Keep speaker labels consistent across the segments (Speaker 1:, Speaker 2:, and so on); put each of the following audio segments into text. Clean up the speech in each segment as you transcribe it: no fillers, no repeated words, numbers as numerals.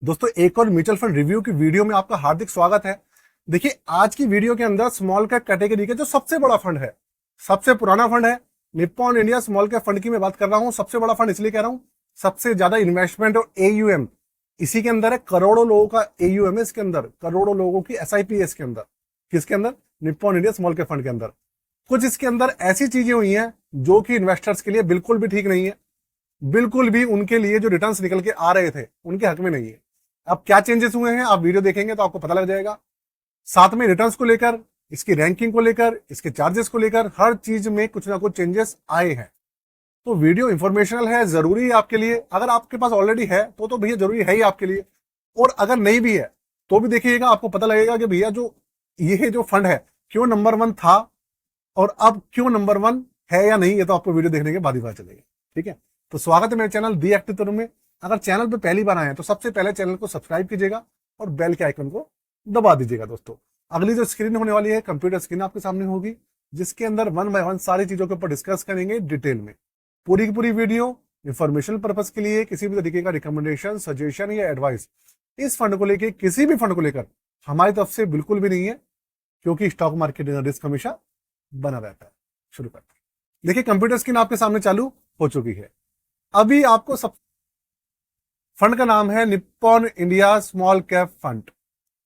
Speaker 1: दोस्तों एक और म्यूचुअल फंड रिव्यू की वीडियो में आपका हार्दिक स्वागत है। देखिए आज की वीडियो के अंदर स्मॉल कैप कैटेगरी का जो सबसे बड़ा फंड है, सबसे पुराना फंड है, Nippon India small cap fund की मैं बात कर रहा हूं। सबसे बड़ा फंड इसलिए कह रहा हूं, सबसे ज्यादा इन्वेस्टमेंट और एयूएम इसी के अंदर है। करोड़ों लोगों का एयूएम है इसके अंदर, करोड़ों लोगों की एसआईपी है इसके अंदर। किसके अंदर? Nippon India small cap fund के अंदर। कुछ इसके अंदर ऐसी चीजें हुई हैं जो कि इन्वेस्टर्स के लिए बिल्कुल भी ठीक नहीं है, बिल्कुल भी उनके लिए जो रिटर्न्स निकल के आ रहे थे उनके हक में नहीं है। अब क्या चेंजेस हुए हैं आप वीडियो देखेंगे तो आपको पता लग जाएगा। साथ में रिटर्न्स को लेकर, इसकी रैंकिंग को लेकर, इसके चार्जेस को लेकर हर चीज में कुछ ना कुछ चेंजेस आए हैं। तो वीडियो इंफॉर्मेशनल है, जरूरी है आपके लिए। अगर आपके पास ऑलरेडी है तो भैया जरूरी है ही आपके लिए, और अगर नहीं भी है तो भी देखिएगा, आपको पता लगेगा कि भैया जो ये जो फंड है क्यों नंबर 1 था और अब क्यों नंबर 1 है या नहीं, ये तो आपको वीडियो देखने के बाद ही पता चलेगा। ठीक है, तो स्वागत है मेरे चैनल दी एक्टिव तरुण में। अगर चैनल पे पहली बार आए हैं तो सबसे पहले चैनल को सब्सक्राइब कीजिएगा और बेल के आइकन को दबा दीजिएगा। दोस्तों अगली जो स्क्रीन होने वाली है, कंप्यूटर स्क्रीन आपके सामने होगी, जिसके अंदर 1 बाय 1 सारी चीजों के ऊपर डिस्कस करेंगे डिटेल में। पूरी की पूरी वीडियो इंफॉर्मेशन पर्पज के लिए, किसी भी तरीके का रिकमेंडेशन, सजेशन या एडवाइस इस फंड को लेकर, किसी भी फंड को लेकर हमारी तरफ से बिल्कुल भी नहीं है, क्योंकि स्टॉक मार्केट में रिस्क हमेशा बना रहता है। शुरू करते हैं। देखिए कंप्यूटर स्क्रीन आपके सामने चालू हो चुकी है। अभी आपको सब फंड का नाम है Nippon India small cap fund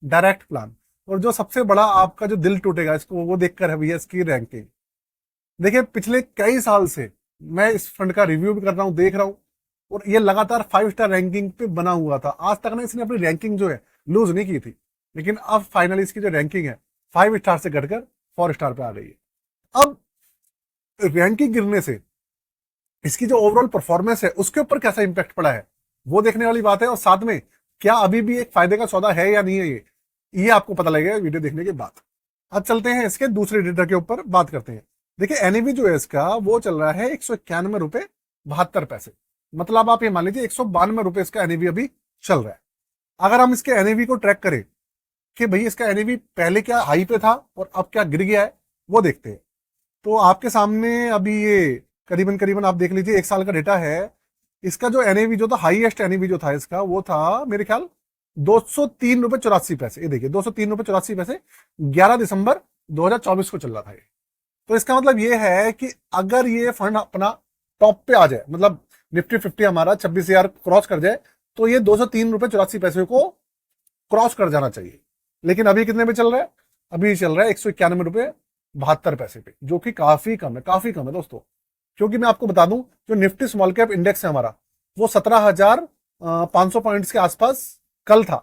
Speaker 1: direct plan. और जो सबसे बड़ा आपका जो दिल टूटेगा इसको वो देखकर है भैया इसकी रैंकिंग। देखिए पिछले कई साल से मैं इस फंड का रिव्यू भी कर रहा हूं, देख रहा हूं, और ये लगातार 5 स्टार रैंकिंग पे बना हुआ था। आज तक ना इसने अपनी रैंकिंग जो है लूज नहीं की थी, लेकिन अब फाइनली इसकी जो रैंकिंग है 5 स्टार से घटकर 4 स्टार पे आ गई है। अब रैंकिंग गिरने से इसकी जो ओवरऑल परफॉर्मेंस है उसके ऊपर कैसा इंपैक्ट पड़ा है वो देखने वाली बात है। और साथ में क्या अभी भी एक फायदे का सौदा है या नहीं है, ये आपको पता लगेगा वीडियो देखने के बाद। अब चलते हैं इसके दूसरे डेटा के ऊपर बात करते हैं। देखिए एनएवी जो है इसका वो चल रहा है 191 रुपए 72 पैसे। मतलब आप ये मान लीजिए 192 रुपए इसका एनएवी अभी चल रहा है। अगर हम इसके एनएवी को ट्रैक करें कि भाई इसका एनएवी पहले क्या हाई पे था और अब क्या गिर गया है, वो देखते हैं। तो आपके सामने अभी ये करीबन करीबन आप देख लीजिए 1 साल का डेटा है। इसका जो एनएवी जो था, हाईएस्ट एनएवी जो था इसका, वो था मेरे ख्याल 203 रुपए 84 पैसे। ये देखिए 203 रुपए 84 पैसे 11 दिसंबर 2024 को चल रहा था ये। तो इसका मतलब ये है कि अगर ये फंड अपना टॉप पे आ जाए, मतलब निफ्टी 50 हमारा 26,000 क्रॉस कर जाए, तो ये 203 रुपए 84 पैसे को क्रॉस कर जाना चाहिए। लेकिन अभी कितने पे चल रहा है? अभी चल रहा है 191 रुपए 72 पैसे पे, जो कि काफी कम है, काफी कम है दोस्तों। क्योंकि मैं आपको बता दूं, जो निफ्टी स्मॉल कैप इंडेक्स है हमारा, वो 17,500 पॉइंट्स के आसपास कल था।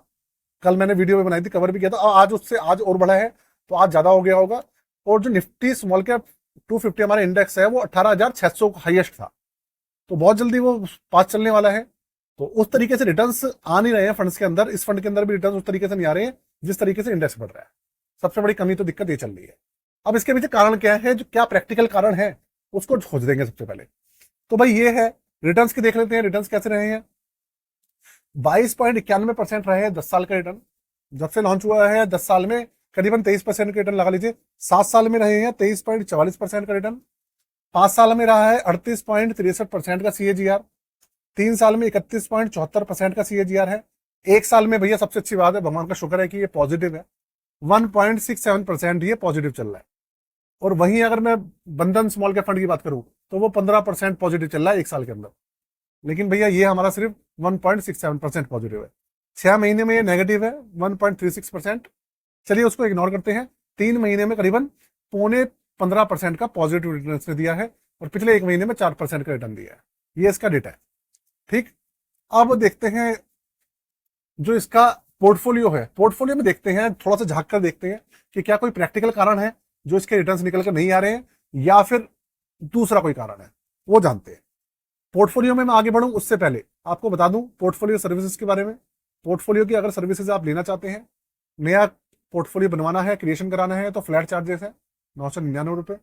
Speaker 1: कल मैंने वीडियो में बनाई थी, कवर भी किया था। आज उससे आज और बढ़ा है, तो आज ज्यादा हो गया होगा। और जो निफ्टी स्मॉल कैप 250 हमारा इंडेक्स है वो 18,600 हाईएस्ट था। तो बहुत जल्दी वो पास चलने वाला है। तो उस तरीके से रिटर्न्स आ नहीं रहे हैं फंड्स के अंदर। इस फंड के अंदर भी रिटर्न उस तरीके से नहीं आ रहे हैं जिस तरीके से इंडेक्स बढ़ रहा है। सबसे बड़ी कमी तो दिक्कत ये चल रही है। अब इसके पीछे कारण क्या है, जो क्या प्रैक्टिकल कारण है उसको खोज देंगे सबसे पहले। तो भाई ये है, रिटर्न्स की देख लेते हैं, रिटर्न्स कैसे रहे हैं। 22.91% रहे हैं 10 साल का रिटर्न। जब से लॉन्च हुआ है 10 साल में करीबन 23% का रिटर्न लगा लीजिए। 7 साल में रहे हैं 23.44% का रिटर्न। 5 साल में रहा है 38.63% का सीएजीआर। 3 साल में 31.74% का सीएजीआर है। 1 साल में भैया सबसे अच्छी बात है, भगवान का शुक्र है कि ये पॉजिटिव है, 1.67% ये पॉजिटिव चल रहा है। और वहीं अगर मैं बंधन स्मॉल कैप फंड की बात करूं तो वो 15% पॉजिटिव चल रहा है 1 साल के अंदर। लेकिन भैया ये हमारा सिर्फ 1.67% पॉजिटिव है। 6 महीने में ये नेगेटिव है 1.36%। चलिए उसको इग्नोर करते हैं। 3 महीने में करीबन 15.5% का पॉजिटिव रिटर्न इसने दिया है, और पिछले 1 महीने में 4% का रिटर्न दिया है। ये इसका डेटा है। ठीक, अब देखते हैं जो इसका पोर्टफोलियो है। पोर्टफोलियो में देखते हैं, थोड़ा सा झांक कर देखते हैं कि क्या कोई प्रैक्टिकल कारण है जो इसके रिटर्न्स निकल कर नहीं आ रहे हैं, या फिर दूसरा कोई कारण है, वो जानते हैं। पोर्टफोलियो में मैं आगे बढ़ूं उससे पहले आपको बता दूं पोर्टफोलियो सर्विसेज के बारे में। पोर्टफोलियो की अगर सर्विसेज आप लेना चाहते हैं, नया पोर्टफोलियो बनवाना है, क्रिएशन कराना है, तो फ्लैट चार्जेस है 999 रुपए।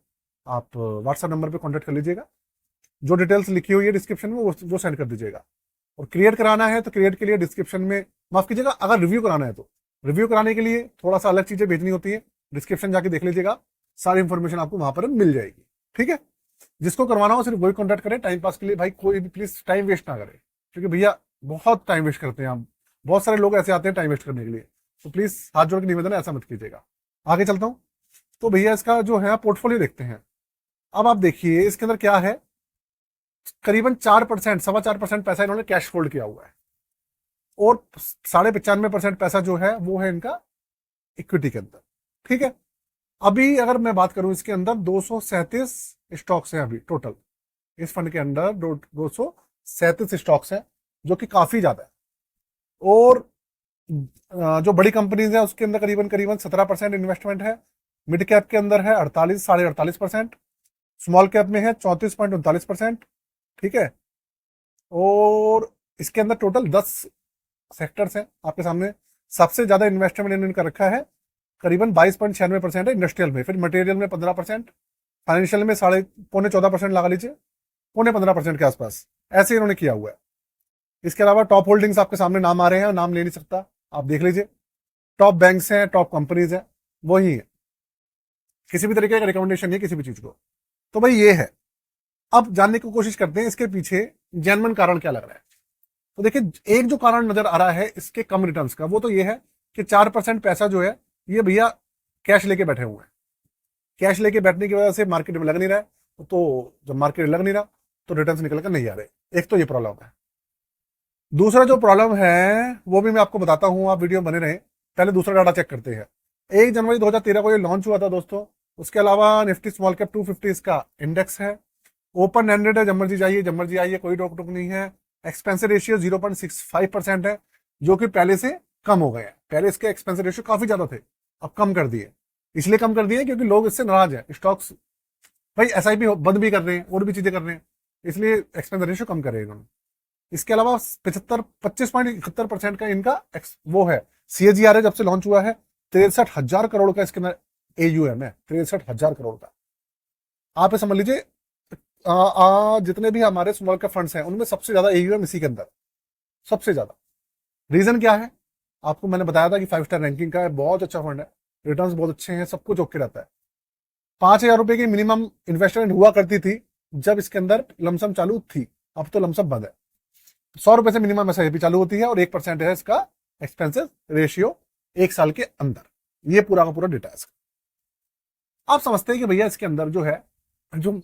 Speaker 1: आप व्हाट्सएप नंबर पर कॉन्टेक्ट कर लीजिएगा, जो डिटेल्स लिखी हुई है डिस्क्रिप्शन में वो सेंड कर दीजिएगा। और क्रिएट कराना है तो क्रिएट के लिए डिस्क्रिप्शन में, माफ कीजिएगा, अगर रिव्यू कराना है तो रिव्यू कराने के लिए थोड़ा सा अलग चीजें भेजनी होती है। डिस्क्रिप्शन जाके देख लीजिएगा, सारी इंफॉर्मेशन आपको वहां पर मिल जाएगी। ठीक है, जिसको करवाना हो सिर्फ वही कॉन्टेक्ट करें। टाइम पास के लिए भाई कोई भी प्लीज टाइम वेस्ट ना करें, क्योंकि भैया बहुत टाइम वेस्ट करते हैं हम। बहुत सारे लोग ऐसे आते हैं टाइम वेस्ट करने के लिए, तो प्लीज हाथ जोड़ के निवेदन है, ऐसा मत कीजिएगा। आगे चलता हूँ। तो भैया इसका जो है पोर्टफोलियो देखते हैं। अब आप देखिए इसके अंदर क्या है, करीबन 4%, 4.25% पैसा इन्होंने कैश होल्ड किया हुआ है, और 95.5% पैसा जो है वो है इनका इक्विटी के अंदर। ठीक है, अभी अगर मैं बात करूं इसके अंदर 237 स्टॉक्स हैं अभी टोटल। इस फंड के अंदर 237 स्टॉक्स हैं, जो कि काफी ज्यादा है। और जो बड़ी कंपनीज है उसके अंदर करीबन करीबन 17% इन्वेस्टमेंट है। मिड कैप के अंदर है 48.48%, स्मॉल कैप में है 34.39%। ठीक है, और इसके अंदर टोटल 10 सेक्टर्स हैं आपके सामने। सबसे ज्यादा इन्वेस्टमेंट इनका रखा है करीबन 22.96% है इंडस्ट्रियल में, फिर मटेरियल में 15%, फाइनेंशियल में 14.5% लगा लीजिए, 15% के आसपास ऐसे इन्होंने किया हुआ है। इसके अलावा टॉप होल्डिंग्स आपके सामने नाम आ रहे हैं, नाम ले नहीं सकता, आप देख लीजिए। टॉप बैंक्स हैं, टॉप कंपनीज हैं, वही है, किसी भी तरीके का रिकमेंडेशन नहीं किसी भी चीज को। तो भाई ये है। अब जानने की कोशिश करते हैं इसके पीछे जेन्युइन कारण क्या लग रहा है। तो देखिए एक जो कारण नजर आ रहा है इसके कम रिटर्न्स का, वो तो ये है कि 4% पैसा जो है ये भैया कैश लेके बैठे हुए हैं। कैश लेके बैठने की वजह से मार्केट में लग नहीं रहा है, तो जब मार्केट लग नहीं रहा तो रिटर्न्स निकल कर नहीं आ रहे। एक तो ये प्रॉब्लम है। दूसरा जो प्रॉब्लम है वो भी मैं आपको बताता हूं, आप वीडियो बने रहे। पहले दूसरा डाटा चेक करते हैं। 1 जनवरी 2013 को ये लॉन्च हुआ था दोस्तों। उसके अलावा निफ्टी स्मॉल कैप 250 इसका इंडेक्स है। ओपन एंडेड है, जब मर्जी जाइए जब मर्जी आइए, कोई रोक टोक नहीं है। एक्सपेंसिव रेशियो 0.65% है, जो कि पहले से कम हो गए हैं। पहले इसके एक्सपेंसिव रेशियो काफी ज्यादा थे, अब कम कर दिए। इसलिए कम कर दिए क्योंकि लोग इससे नाराज है। स्टॉक्स भाई SIP बंद भी कर रहे हैं और भी चीजें कर रहे हैं, इसलिए एक्सपेंसिव रेशियो कम करे इन्होंने। इसके अलावा 25.71% का इनका वो है CAGR है, जब से लॉन्च हुआ है। 63,000 करोड़ का इसके अंदर AUM है, 63,000 करोड़ का। आप ये समझ लीजिए जितने भी हमारे स्मॉल कैप फंड्स हैं उनमें सबसे ज्यादा AUM इसी के अंदर, सबसे ज्यादा। रीजन क्या है, आपको मैंने बताया था कि 5 स्टार रैंकिंग का है, बहुत अच्छा फंड है, रिटर्न्स बहुत अच्छे हैं, सब कुछ ओके रहता है। 5,000 रुपए की मिनिमम इन्वेस्टमेंट हुआ करती थी जब इसके अंदर लमसम चालू थी, अब तो लमसम बंद है। 100 रुपए से मिनिमम SIP चालू होती है और 1% है इसका एक्सपेंसिव रेशियो 1 साल के अंदर। ये पूरा का पूरा डेटा है इसका। आप समझते हैं कि भैया इसके अंदर जो है जो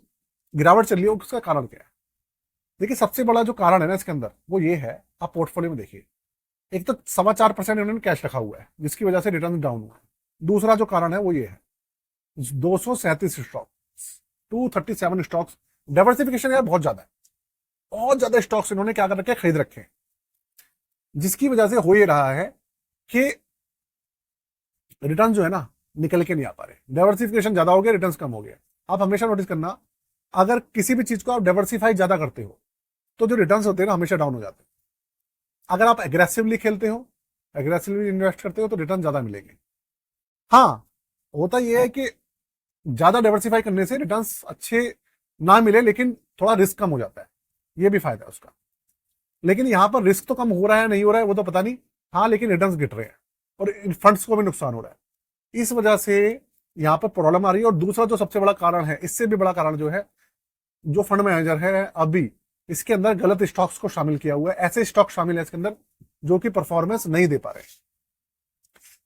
Speaker 1: गिरावट चल रही है उसका कारण क्या है। देखिए सबसे बड़ा जो कारण है ना इसके अंदर वो ये है, आप पोर्टफोलियो में देखिए। एक तो 4.25% इन्होंने कैश रखा हुआ है, जिसकी वजह से रिटर्न डाउन हुआ है। दूसरा जो कारण है वो ये है 237 स्टॉक्स, 237 स्टॉक्स। डाइवर्सिफिकेशन यार बहुत ज्यादा है, बहुत ज्यादा स्टॉक्स इन्होंने क्या कर रखे, खरीद रखे हैं, जिसकी वजह से हो ये रहा है कि रिटर्न जो है ना निकल के नहीं आ पा रहे। डाइवर्सिफिकेशन ज्यादा हो गया, रिटर्न कम हो गया। आप हमेशा नोटिस करना, अगर किसी भी चीज को आप डाइवर्सिफाई ज्यादा करते हो तो जो रिटर्न्स होते हैं ना हमेशा डाउन हो जाते हैं। अगर आप एग्रेसिवली खेलते हो, एग्रेसिवली इन्वेस्ट करते हो तो रिटर्न ज्यादा मिलेंगे। हाँ, होता यह है कि ज्यादा डाइवर्सिफाई करने से रिटर्न्स अच्छे ना मिले, लेकिन थोड़ा रिस्क कम हो जाता है, ये भी फायदा है उसका। लेकिन यहां पर रिस्क तो कम हो रहा है नहीं हो रहा है वो तो पता नहीं, हाँ, लेकिन रिटर्न्स गिर रहे हैं और इन फंड्स को भी नुकसान हो रहा है। इस वजह से यहां पर प्रॉब्लम आ रही है। और दूसरा जो सबसे बड़ा कारण है, इससे भी बड़ा कारण जो है, जो फंड मैनेजर है अभी इसके अंदर गलत स्टॉक्स को शामिल किया हुआ है। ऐसे स्टॉक शामिल है इसके अंदर जो कि परफॉर्मेंस नहीं दे पा रहे।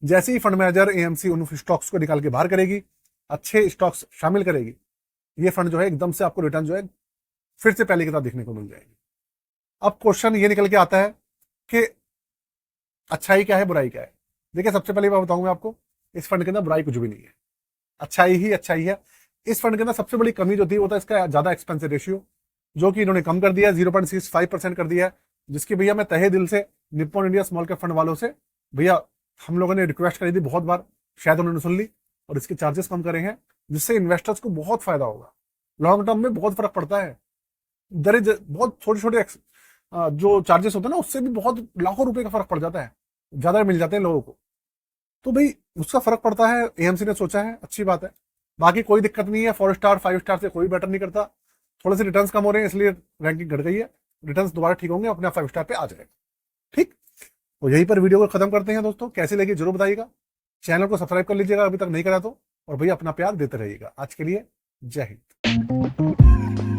Speaker 1: जैसे ही फंड मैनेजर AMC उन स्टॉक्स को निकाल के बाहर करेगी, अच्छे स्टॉक्स शामिल करेगी, ये फंड जो है एकदम से आपको रिटर्न जो है फिर से पहले की तरह देखने को मिल जाएगी। अब क्वेश्चन ये निकल के आता है कि अच्छाई क्या है, बुराई क्या है। देखिए सबसे पहले मैं बताऊंगा आपको, इस फंड के अंदर बुराई कुछ भी नहीं है, अच्छाई ही अच्छाई है। इस फंड के अंदर सबसे बड़ी कमी जो थी वो था इसका ज्यादा एक्सपेंसिव रेशियो, जो कि इन्होंने कम कर दिया, 0.65% कर दिया है। जिसकी भैया मैं तहे दिल से Nippon India small cap fund वालों से भैया हम लोगों ने रिक्वेस्ट करी थी बहुत बार, शायद उन्होंने सुन ली और इसके चार्जेस कम करे हैं, जिससे इन्वेस्टर्स को बहुत फायदा होगा। लॉन्ग टर्म में बहुत फर्क पड़ता है। दरेज बहुत छोटे छोटे जो चार्जेस होते हैं ना उससे भी बहुत लाखों रुपए का फर्क पड़ जाता है, ज्यादा मिल जाते हैं लोगों को। तो भाई उसका फर्क पड़ता है, AMC ने सोचा है, अच्छी बात है। बाकी कोई दिक्कत नहीं है, 4 स्टार 5 स्टार से कोई बेटर नहीं करता। थोड़े से रिटर्न्स कम हो रहे हैं इसलिए रैंकिंग घट गई है, रिटर्न्स दोबारा ठीक होंगे, अपने 5 स्टार पे आ जाएगा। ठीक, तो यहीं पर वीडियो को खत्म करते हैं दोस्तों। कैसी लगी जरूर बताइएगा, चैनल को सब्सक्राइब कर लीजिएगा अभी तक नहीं करा तो, और भैया अपना प्यार देते रहिएगा। आज के लिए जय हिंद।